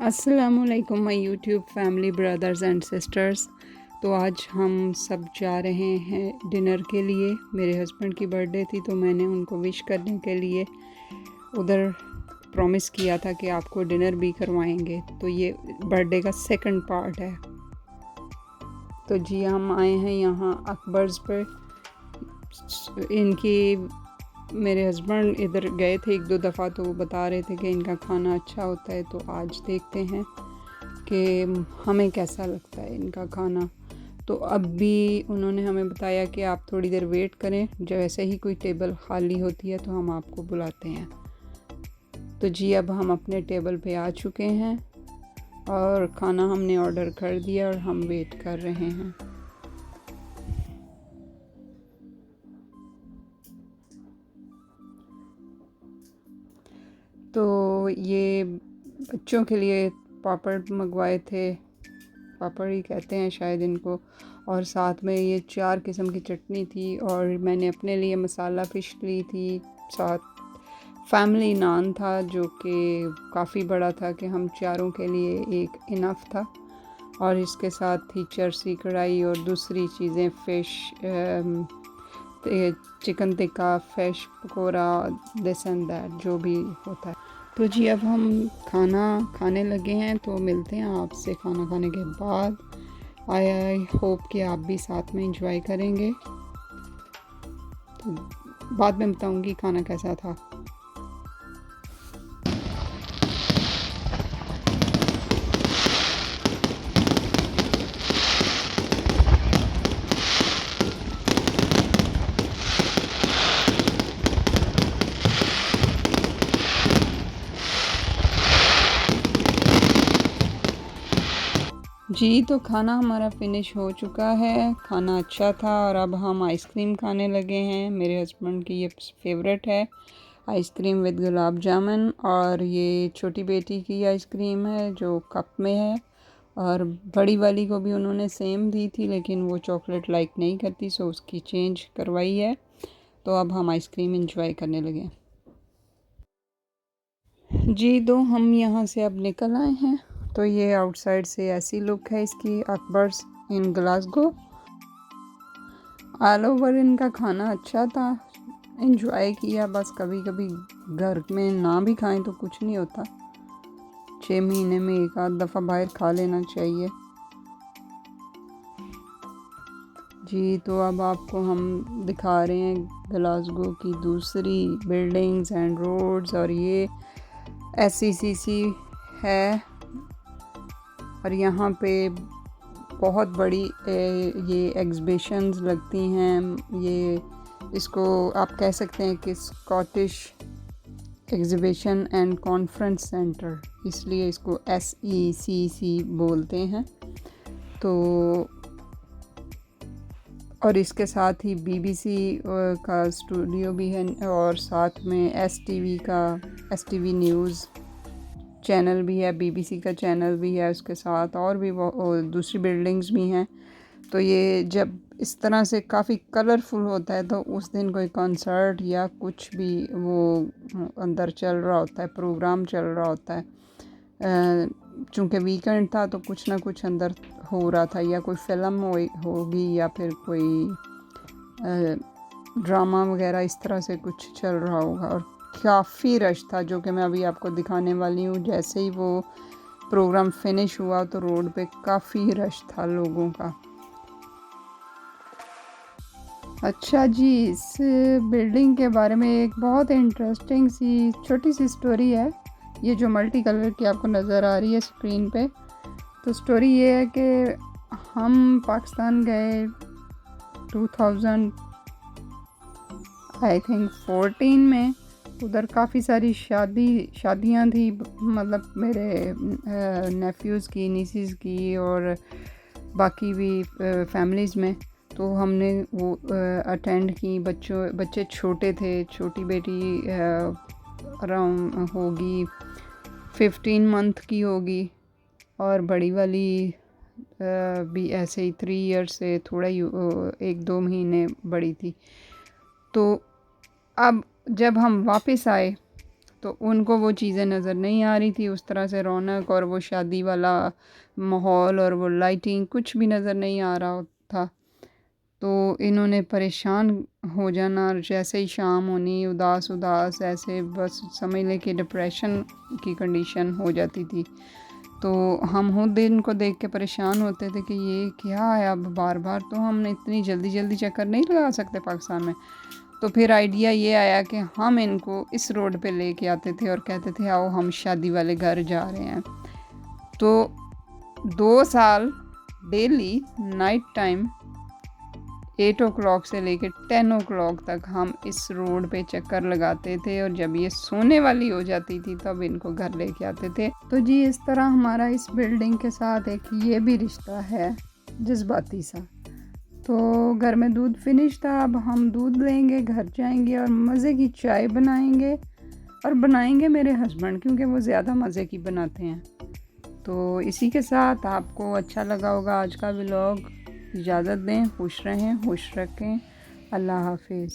अस्सलामुअलैकुम my YouTube family brothers and sisters. तो आज हम सब जा रहे हैं डिनर के लिए। मेरे हस्बैंड की बर्थडे थी तो मैंने उनको विश करने के लिए उधर प्रॉमिस किया था कि आपको डिनर भी करवाएंगे। तो ये बर्थडे का सेकंड पार्ट है। तो जी हम आए हैं यहाँ अकबर्स पे। इनकी मेरे हस्बैंड इधर गए थे एक दो दफ़ा, तो वो बता रहे थे कि इनका खाना अच्छा होता है। तो आज देखते हैं कि हमें कैसा लगता है इनका खाना। तो अब भी उन्होंने हमें बताया कि आप थोड़ी देर वेट करें, जैसे ही कोई टेबल खाली होती है तो हम आपको बुलाते हैं। तो जी अब हम अपने टेबल पे आ चुके हैं और खाना हमने ऑर्डर कर दिया और हम वेट कर रहे हैं। तो ये बच्चों के लिए पापड़ मंगवाए थे, पापड़ ही कहते हैं शायद इनको, और साथ में ये 4 किस्म की चटनी थी। और मैंने अपने लिए मसाला फ़िश ली थी। साथ फैमिली नान था जो कि काफ़ी बड़ा था कि हम चारों के लिए एक इनफ था। और इसके साथ थी चरसी कढ़ाई और दूसरी चीज़ें fish, chicken tikka, fish pakora, this and that जो भी होता है। तो जी अब हम खाना खाने लगे हैं, तो मिलते हैं आपसे खाना खाने के बाद। आई होप कि आप भी साथ में एंजॉय करेंगे। तो बाद में बताऊंगी खाना कैसा था। जी तो खाना हमारा फिनिश हो चुका है। खाना अच्छा था और अब हम आइसक्रीम खाने लगे हैं। मेरे हस्बैंड की ये फेवरेट है, आइसक्रीम विद गुलाब जामुन। और ये छोटी बेटी की आइसक्रीम है जो कप में है, और बड़ी वाली को भी उन्होंने सेम दी थी, लेकिन वो चॉकलेट लाइक नहीं करती, सो उसकी चेंज करवाई है। तो अब हम आइसक्रीम इंजॉय करने लगे। जी तो हम यहाँ से अब निकल आए हैं। तो ये आउटसाइड से ऐसी लुक है इसकी, अकबर्स इन ग्लासगो। ऑल ओवर इनका खाना अच्छा था, एंजॉय किया। बस कभी कभी घर में ना भी खाएं तो कुछ नहीं होता, 6 महीने में एक आध दफ़ा बाहर खा लेना चाहिए। जी तो अब आपको हम दिखा रहे हैं ग्लासगो की दूसरी बिल्डिंग्स एंड रोड्स। और ये SCCC है, और यहाँ पे बहुत बड़ी ये एग्ज़िबिशंस लगती हैं। ये इसको आप कह सकते हैं कि Scottish exhibition and conference centre, इसलिए इसको SECC बोलते हैं। तो और इसके साथ ही BBC का स्टूडियो भी है, और साथ में STV न्यूज़ चैनल भी है, BBC का चैनल भी है उसके साथ, और भी दूसरी बिल्डिंग्स भी हैं। तो ये जब इस तरह से काफ़ी कलरफुल होता है तो उस दिन कोई कॉन्सर्ट या कुछ भी वो अंदर चल रहा होता है, प्रोग्राम चल रहा होता है। चूँकि वीकेंड था तो कुछ ना कुछ अंदर हो रहा था, या कोई फ़िल्म होगी या फिर कोई ड्रामा वगैरह, इस तरह से कुछ चल रहा होगा। और काफ़ी रश था, जो कि मैं अभी आपको दिखाने वाली हूँ। जैसे ही वो प्रोग्राम फिनिश हुआ तो रोड पे काफ़ी रश था लोगों का। अच्छा जी, इस बिल्डिंग के बारे में एक बहुत इंटरेस्टिंग सी छोटी सी स्टोरी है। ये जो मल्टी कलर की आपको नज़र आ रही है स्क्रीन पे, तो स्टोरी ये है कि हम पाकिस्तान गए 2000 आई थिंक 14 में। उधर काफ़ी सारी शादियाँ थी, मतलब मेरे नेफ्यूज़ की, नीसीज़ की, और बाकी भी फैमिलीज़ में। तो हमने वो अटेंड की। बच्चे छोटे थे, छोटी बेटी अराउंड होगी 15 मंथ की होगी, और बड़ी वाली भी ऐसे ही 3 ईयर्स से थोड़ा ही 1-2 महीने बड़ी थी। तो अब जब हम वापस आए तो उनको वो चीज़ें नज़र नहीं आ रही थी, उस तरह से रौनक और वो शादी वाला माहौल और वो लाइटिंग कुछ भी नज़र नहीं आ रहा था। तो इन्होंने परेशान हो जाना, और जैसे ही शाम होनी उदास उदास ऐसे बस समझ लें कि डिप्रेशन की कंडीशन हो जाती थी। तो हम खुद इनको देख के परेशान होते थे कि ये क्या है, अब बार बार तो हमने इतनी जल्दी जल्दी चक्कर नहीं लगा सकते पाकिस्तान में। तो फिर आइडिया ये आया कि हम इनको इस रोड पे लेके आते थे और कहते थे आओ हम शादी वाले घर जा रहे हैं। तो 2 साल डेली नाइट टाइम 8 o'clock से लेकर 10 o'clock तक हम इस रोड पे चक्कर लगाते थे, और जब ये सोने वाली हो जाती थी तब इनको घर लेके आते थे। तो जी इस तरह हमारा इस बिल्डिंग के साथ एक ये भी रिश्ता है जज्बाती सा। तो घर में दूध फिनिश था, अब हम दूध लेंगे, घर जाएंगे और मज़े की चाय बनाएंगे, और बनाएंगे मेरे हस्बैंड क्योंकि वो ज़्यादा मज़े की बनाते हैं। तो इसी के साथ आपको अच्छा लगा होगा आज का व्लॉग। इजाज़त दें, खुश रहें, खुश रखें। अल्लाह हाफिज़।